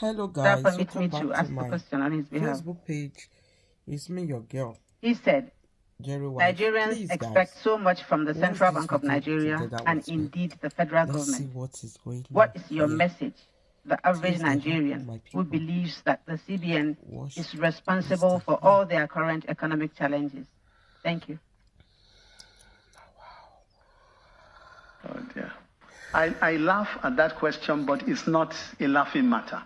Hello That guys, permits welcome me back to to ask the my question on his behalf. Facebook page. It's me, your girl, He said, Jerry Wife. Nigerians Please expect guys, so much from the watch Central this Bank of video Nigeria together and with me. indeed the federal Let's see government. what is going What on is your here. message to the average Things that happen, Nigerian my who people. believes that the CBN Watch is this responsible thing for here. all their current economic challenges? Thank you. Oh dear. I laugh at that question, but it's not a laughing matter.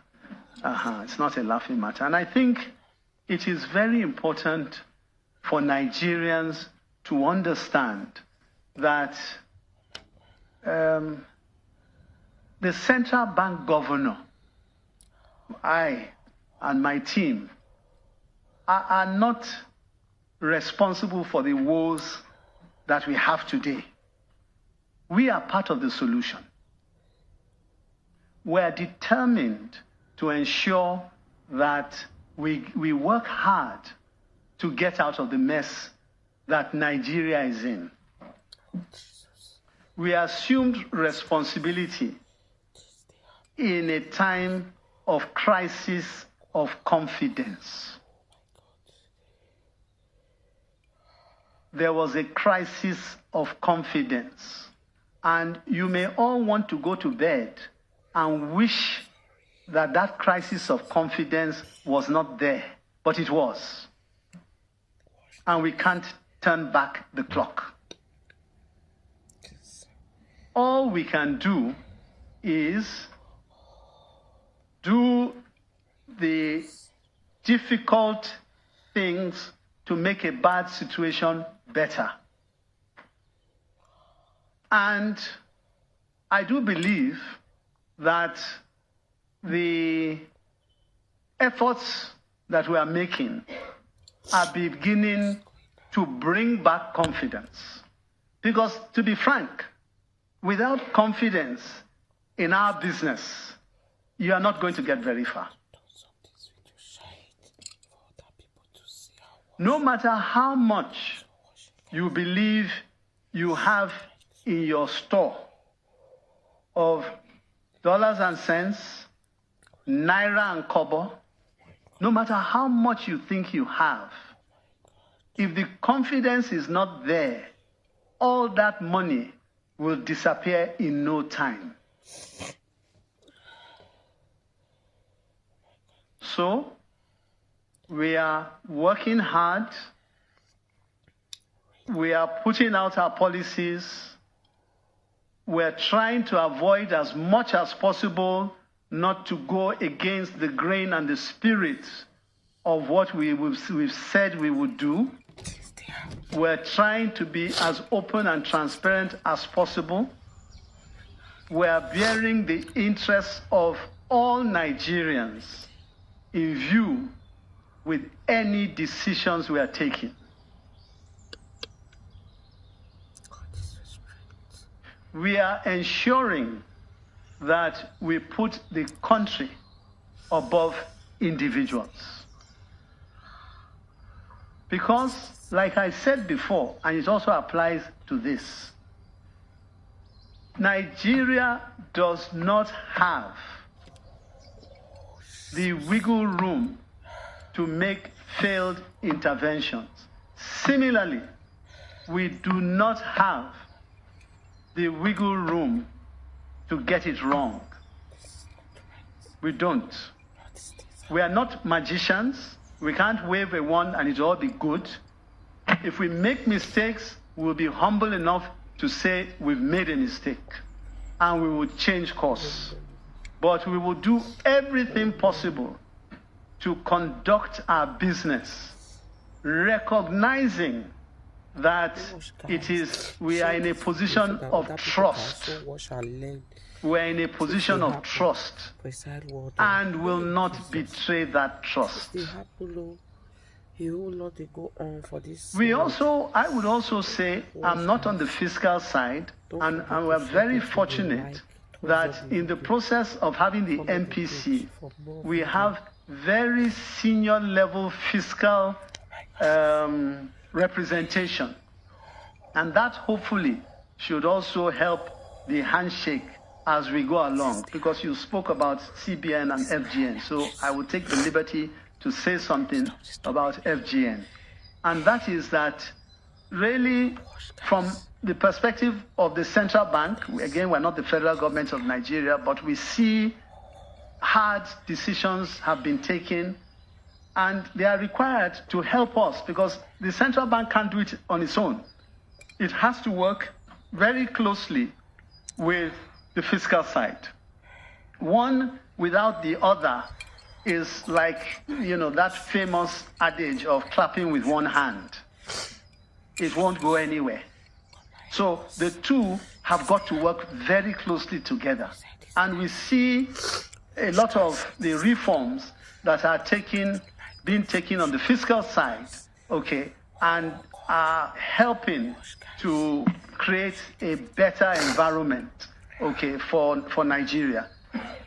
It's not a laughing matter. And I think it is very important for Nigerians to understand that the central bank governor, I and my team, are not responsible for the woes that we have today. We are part of the solution. We are determined to ensure that we work hard to get out of the mess that Nigeria is in. We assumed responsibility in a time of crisis of confidence. There was a crisis of confidence. And you may all want to go to bed and wish that that crisis of confidence was not there, but it was. And we can't turn back the clock. All we can do is do the difficult things to make a bad situation better. And I do believe that the efforts that we are making are beginning to bring back confidence. Because to be frank, without confidence in our business, you are not going to get very far. No matter how much you believe you have in your store of dollars and cents, naira and kobo, no matter how much you think you have, if the confidence is not there, all that money will disappear in no time. So, we are working hard. We are putting out our policies. We're trying to avoid as much as possible not to go against the grain and the spirit of what we've said we would do. We're trying to be as open and transparent as possible. We're bearing the interests of all Nigerians in view with any decisions we are taking. We are ensuring that we put the country above individuals. Because, like I said before, and it also applies to this, Nigeria does not have the wiggle room to make failed interventions. Similarly, we do not have the wiggle room to get it wrong. We don't. We are not magicians. We can't wave a wand and it'll all be good. If we make mistakes, we'll be humble enough to say we've made a mistake and we will change course. But we will do everything possible to conduct our business, recognizing that we are in a position of trust. We're in a position of trust and will not betray that trust. I would also say, I'm not on the fiscal side, and we're very fortunate that in the process of having the MPC, we have very senior level fiscal representation. And that hopefully should also help the handshake as we go along, because you spoke about CBN and FGN. So I will take the liberty to say something about FGN. And that is that really from the perspective of the central bank, again, we're not the federal government of Nigeria, but we see hard decisions have been taken and they are required to help us because the central bank can't do it on its own. It has to work very closely with the fiscal side. One without the other is like, that famous adage of clapping with one hand. It won't go anywhere. So the two have got to work very closely together. And we see a lot of the reforms that are being taken on the fiscal side, okay, and are helping to create a better environment, okay, for Nigeria.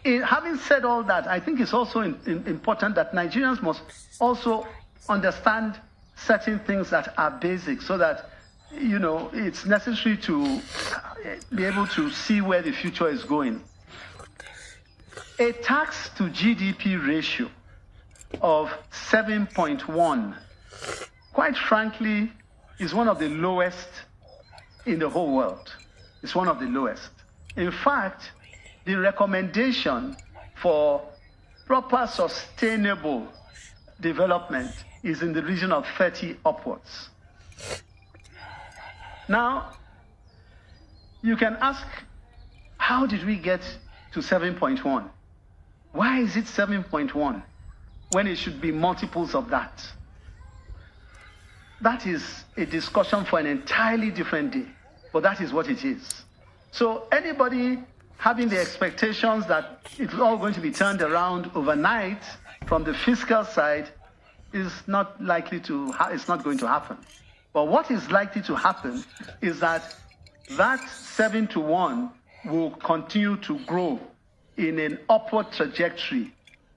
Having said all that, I think it's also important that Nigerians must also understand certain things that are basic so that, it's necessary to be able to see where the future is going. A tax to GDP ratio of 7.1, quite frankly, is one of the lowest in the whole world. It's one of the lowest. In fact, the recommendation for proper sustainable development is in the region of 30 upwards. Now, you can ask, how did we get to 7.1? Why is it 7.1 when it should be multiples of that? That is a discussion for an entirely different day, but that is what it is. So anybody having the expectations that it's all going to be turned around overnight from the fiscal side is not likely to, it's not going to happen. But what is likely to happen is that 7-to-1 will continue to grow in an upward trajectory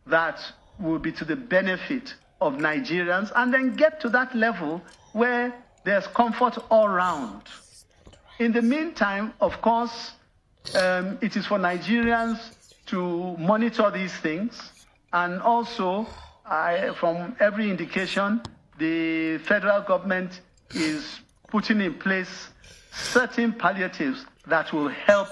that will be to the benefit of Nigerians and then get to that level where there's comfort all around. In the meantime, of course, it is for Nigerians to monitor these things, and also, from every indication, the federal government is putting in place certain palliatives that will help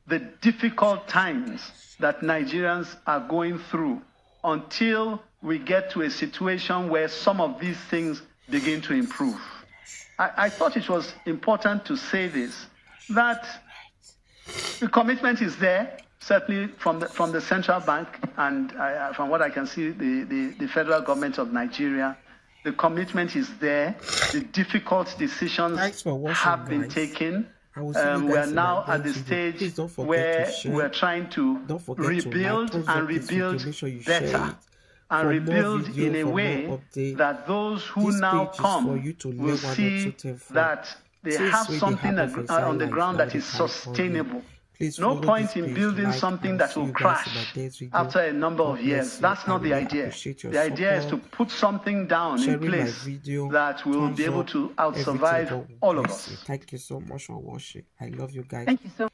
the difficult times that Nigerians are going through until we get to a situation where some of these things begin to improve. I thought it was important to say this, that the commitment is there, certainly from the central bank and from what I can see, the federal government of Nigeria. The commitment is there. The difficult decisions have been taken. We are now at the stage where we're trying to rebuild and rebuild better and rebuild in a way that those who now come will see that they have something on the ground that is sustainable. No point in building something that will crash after a number of years. That's not the idea. The idea is to put something down in place that will be able to out-survive all of us. Thank you so much for watching. I love you guys. Thank you so much.